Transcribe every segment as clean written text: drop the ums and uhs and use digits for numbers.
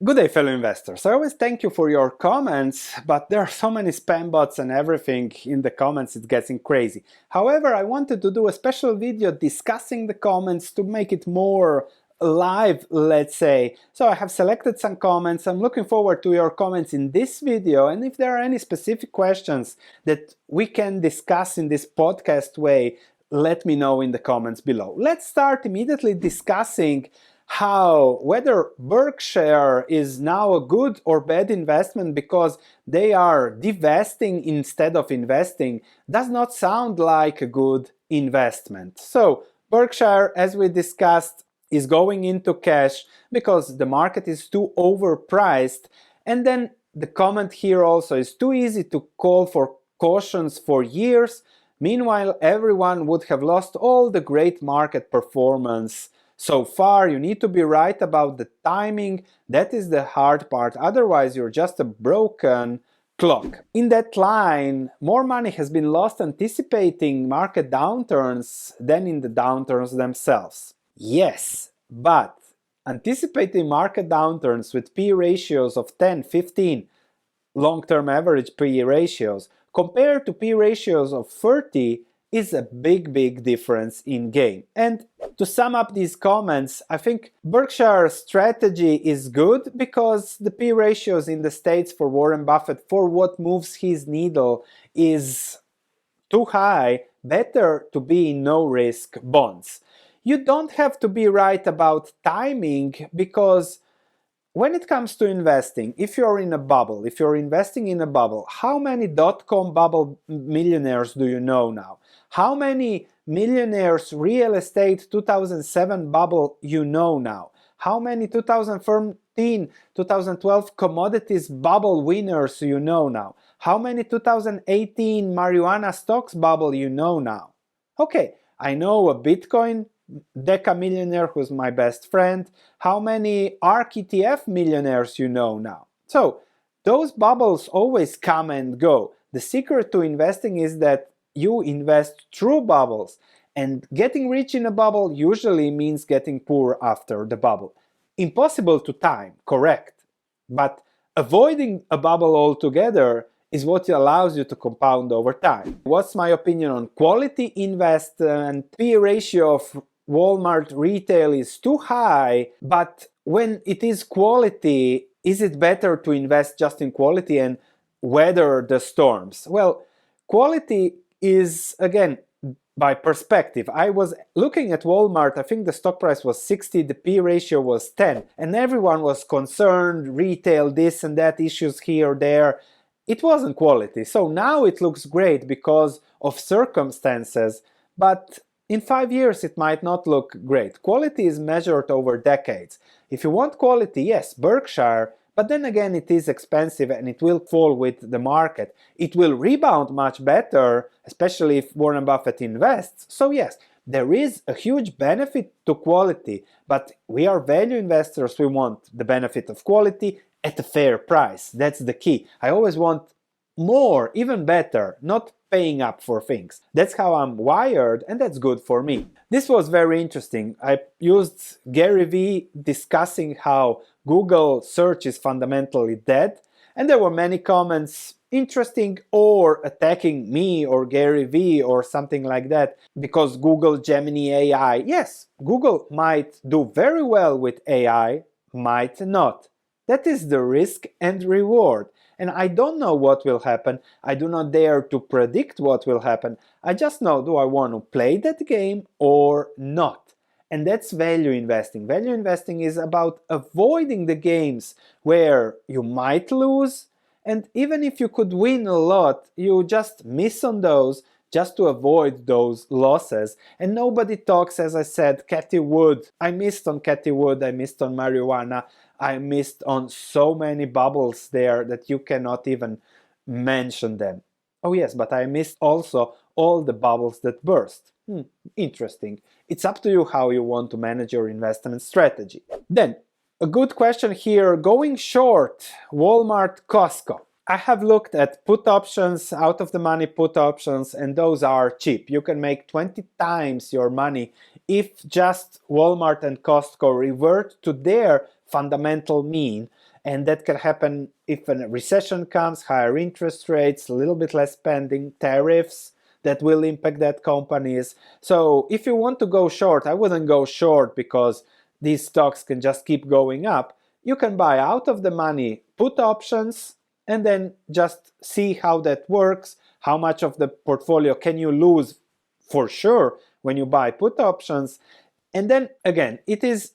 Good day, fellow investors. I always thank you for your comments, but there are so many spam bots and everything in the comments, it's getting crazy. However, I wanted to do a special video discussing the comments to make it more live, let's say. So I have selected some comments. I'm looking forward to your comments in this video, and if there are any specific questions that we can discuss in this podcast way, let me know in the comments below. Let's start immediately discussing whether Berkshire is now a good or bad investment because they are divesting instead of investing does not sound like a good investment. So Berkshire, as we discussed, is going into cash because the market is too overpriced, and then the comment here also is too easy to call for cautions for years. Meanwhile, everyone would have lost all the great market performance so far. You need to be right about the timing. That is the hard part. Otherwise, you're just a broken clock. In that line, more money has been lost anticipating market downturns than in the downturns themselves. Yes, but anticipating market downturns with P ratios of 10, 15, long-term average P ratios, compared to P ratios of 30, is a big difference in game. And to sum up these comments, I think Berkshire's strategy is good because the P ratios in the States for Warren Buffett, for what moves his needle, is too high. Better to be in no-risk bonds. You don't have to be right about timing because when it comes to investing, if you're in a bubble, if you're investing in a bubble, how many dot-com bubble millionaires do you know now? How many millionaires real estate 2007 bubble you know now? How many 2013, 2012 commodities bubble winners you know now? How many 2018 marijuana stocks bubble you know now? Okay, I know a Bitcoin Deca millionaire who's my best friend. How many ARK ETF millionaires you know now? So those bubbles always come and go. The secret to investing is that you invest through bubbles, and getting rich in a bubble usually means getting poor after the bubble. Impossible to time, correct, but avoiding a bubble altogether is what allows you to compound over time. What's my opinion on quality investment? P ratio of Walmart retail is too high, but when it is quality, is it better to invest just in quality and weather the storms? Well, quality is, again, by perspective. I was looking at Walmart, I think the stock price was 60, the P ratio was 10, and everyone was concerned, retail, this and that, issues here, there. It wasn't quality. So now it looks great because of circumstances, but in 5 years it might not look great. Quality is measured over decades. If you want quality, yes, Berkshire, but then again it is expensive and it will fall with the market. It will rebound much better, especially if Warren Buffett invests. So yes, there is a huge benefit to quality, but we are value investors. We want the benefit of quality at a fair price. That's the key. I always want more, even better, not paying up for things. That's how I'm wired, and that's good for me. This was very interesting. I used Gary Vee discussing how Google search is fundamentally dead, and there were many comments interesting or attacking me or Gary Vee or something like that because Google Gemini AI. Yes, Google might do very well with AI, might not. That is the risk and reward. And I don't know what will happen. I do not dare to predict what will happen. I just know, do I want to play that game or not? And that's value investing. Value investing is about avoiding the games where you might lose, and even if you could win a lot, you just miss on those just to avoid those losses. And nobody talks, as I said, Cathy Wood. I missed on Cathy Wood, I missed on marijuana, I missed on so many bubbles there that you cannot even mention them. Oh yes, but I missed also all the bubbles that burst. Interesting. It's up to you how you want to manage your investment strategy. Then, a good question here, going short, Walmart, Costco. I have looked at put options, out of the money put options, and those are cheap. You can make 20 times your money if just Walmart and Costco revert to their fundamental mean. and that can happen if a recession comes, higher interest rates, a little bit less spending, tariffs that will impact that companies. So if you want to go short, I wouldn't go short because these stocks can just keep going up. You can buy out of the money put options and then just see how that works, how much of the portfolio can you lose for sure when you buy put options. And then again, it is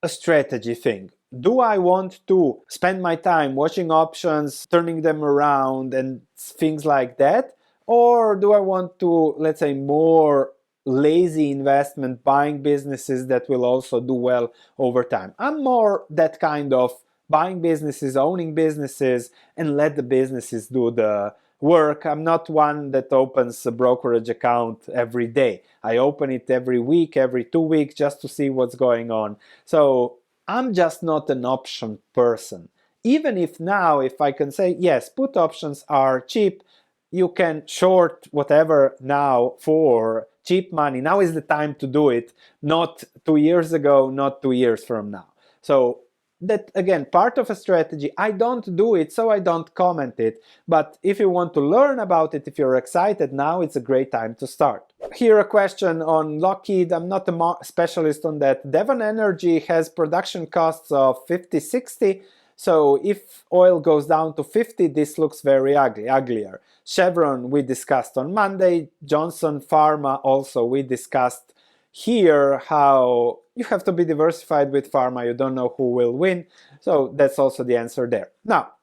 a strategy thing. Do I want to spend my time watching options, turning them around and things like that? Or do I want to, let's say, more lazy investment, buying businesses that will also do well over time? I'm more that kind of buying businesses, owning businesses, and let the businesses do the work. I'm not one that opens a brokerage account every day. I open it every week, every 2 weeks, just to see what's going on. So I'm just not an option person. Even if now, if I can say, yes, put options are cheap, you can short whatever now for cheap money. Now is the time to do it, not 2 years ago, not 2 years from now. So that, again, part of a strategy. I don't do it, so I don't comment it. But if you want to learn about it, if you're excited, now it's a great time to start. Here a question on Lockheed. I'm not a specialist on that. Devon Energy has production costs of 50, 60. So if oil goes down to 50, this looks very uglier. Chevron we discussed on Monday. Johnson Pharma also we discussed here how you have to be diversified with pharma. You don't know who will win. So that's also the answer there. Now,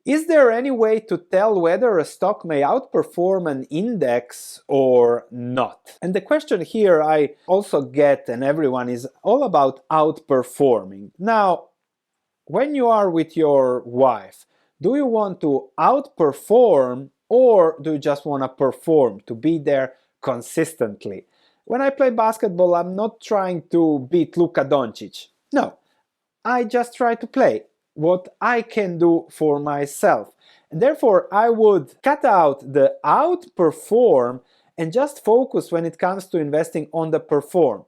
is there any way to tell whether a stock may outperform an index or not? And the question here I also get, and everyone, is all about outperforming. Now, when you are with your wife, do you want to outperform or do you just want to perform, to be there consistently? When I play basketball, I'm not trying to beat Luka Doncic. No, I just try to play what I can do for myself. And therefore, I would cut out the outperform and just focus when it comes to investing on the perform,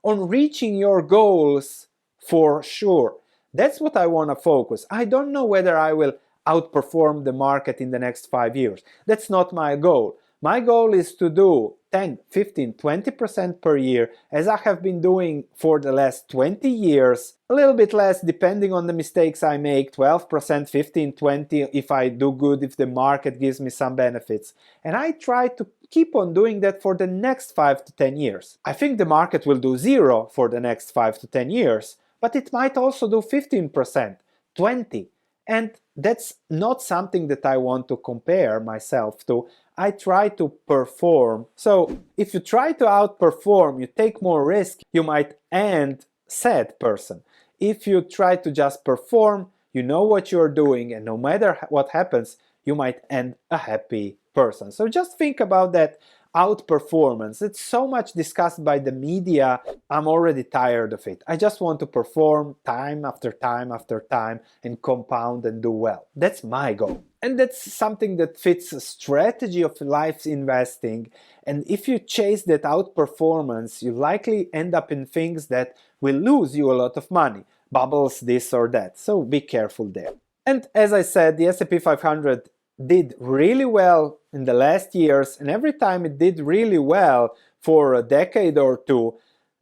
on reaching your goals for sure. That's what I want to focus. I don't know whether I will outperform the market in the next 5 years. That's not my goal. My goal is to do 10, 15, 20% per year, as I have been doing for the last 20 years. A little bit less depending on the mistakes I make, 12%, 15, 20 if I do good, if the market gives me some benefits. And I try to keep on doing that for the next 5 to 10 years. I think the market will do zero for the next 5 to 10 years, but it might also do 15%, 20%. And that's not something that I want to compare myself to. I try to perform. So if you try to outperform, you take more risk, you might end sad person. If you try to just perform, you know what you're doing, and no matter what happens, you might end a happy person. So just think about that outperformance. It's so much discussed by the media. I'm already tired of it. I just want to perform time after time after time and compound and do well. That's my goal. And that's something that fits a strategy of life's investing. And if you chase that outperformance, you likely end up in things that will lose you a lot of money. Bubbles, this or that. So be careful there. And as I said, the S&P 500 did really well in the last years, and every time it did really well for a decade or two,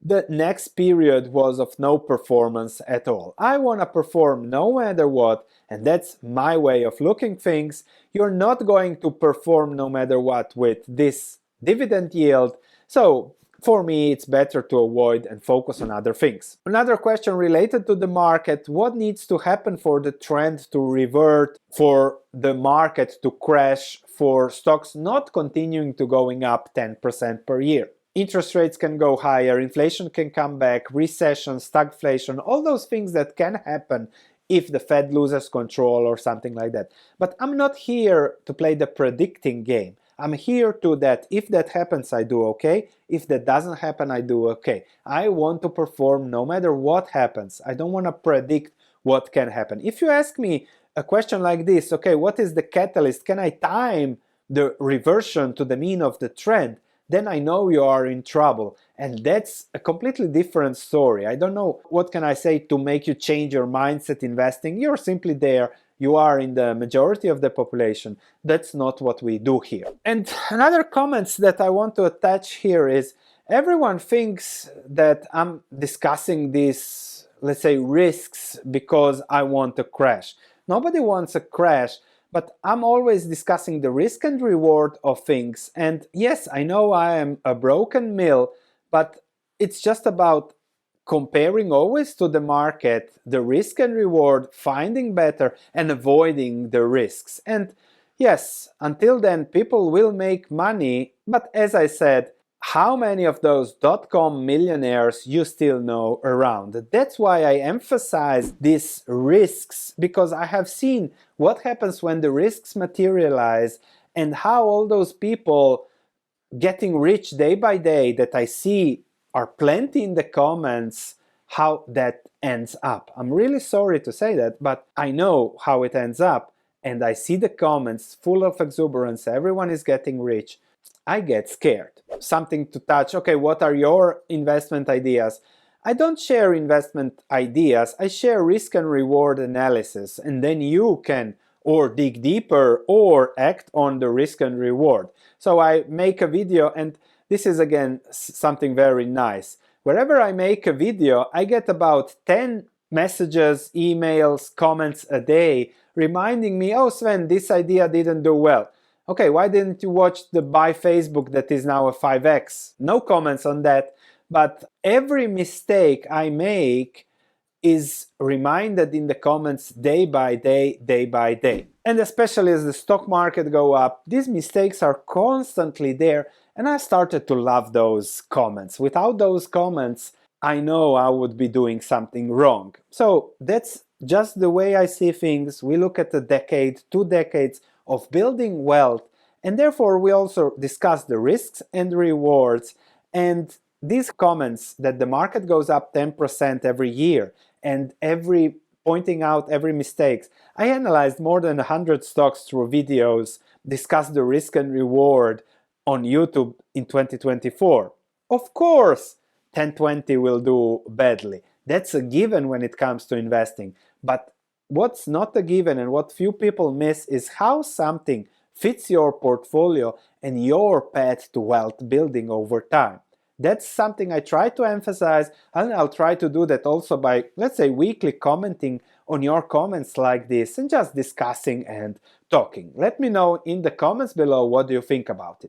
the next period was of no performance at all. I want to perform no matter what, and that's my way of looking things. You're not going to perform no matter what with this dividend yield, so for me it's better to avoid and focus on other things. Another question related to the market: what needs to happen for the trend to revert, for the market to crash, for stocks not continuing to going up 10% per year? Interest rates can go higher, inflation can come back, recession, stagflation, all those things that can happen if the Fed loses control or something like that. But I'm not here to play the predicting game. I'm here to that if that happens, I do okay. If that doesn't happen, I do okay. I want to perform no matter what happens. I don't want to predict what can happen. If you ask me a question like this, okay, what is the catalyst? Can I time the reversion to the mean of the trend? then I know you are in trouble. And that's a completely different story. I don't know what can I say to make you change your mindset investing. You're simply there. You are in the majority of the population. That's not what we do here. And another comments that I want to attach here is everyone thinks that I'm discussing these, let's say, risks because I want a crash. Nobody wants a crash, but I'm always discussing the risk and reward of things. And yes, I know I am a broken mill, but it's just about comparing always to the market, the risk and reward, finding better and avoiding the risks. And yes, until then, people will make money, but as I said, how many of those dot-com millionaires you still know around? That's why I emphasize these risks, because I have seen what happens when the risks materialize and how all those people getting rich day by day that I see are plenty in the comments, how that ends up. I'm really sorry to say that, but I know how it ends up, and I see the comments full of exuberance, everyone is getting rich. I get scared. Something to touch. Okay, what are your investment ideas? I don't share investment ideas, I share risk and reward analysis, and then you can or dig deeper or act on the risk and reward. So I make a video, and this is again something very nice. Wherever I make a video, I get about 10 messages, emails, comments a day reminding me, oh Sven, this idea didn't do well. Okay, why didn't you watch the buy Facebook that is now a 5x? No comments on that, but every mistake I make is reminded in the comments day by day, day by day. And especially as the stock market go up, these mistakes are constantly there, and I started to love those comments. Without those comments, I know I would be doing something wrong. So that's just the way I see things. We look at a decade, 2 decades of building wealth, and therefore we also discuss the risks and rewards, and these comments that the market goes up 10% every year and pointing out every mistakes. I analyzed more than 100 stocks through videos, discussed the risk and reward on YouTube in 2024. Of course, 1020 will do badly. That's a given when it comes to investing. But what's not a given and what few people miss is how something fits your portfolio and your path to wealth building over time. That's something I try to emphasize, and I'll try to do that also by, let's say, weekly commenting on your comments like this and just discussing and talking. Let me know in the comments below what do you think about it.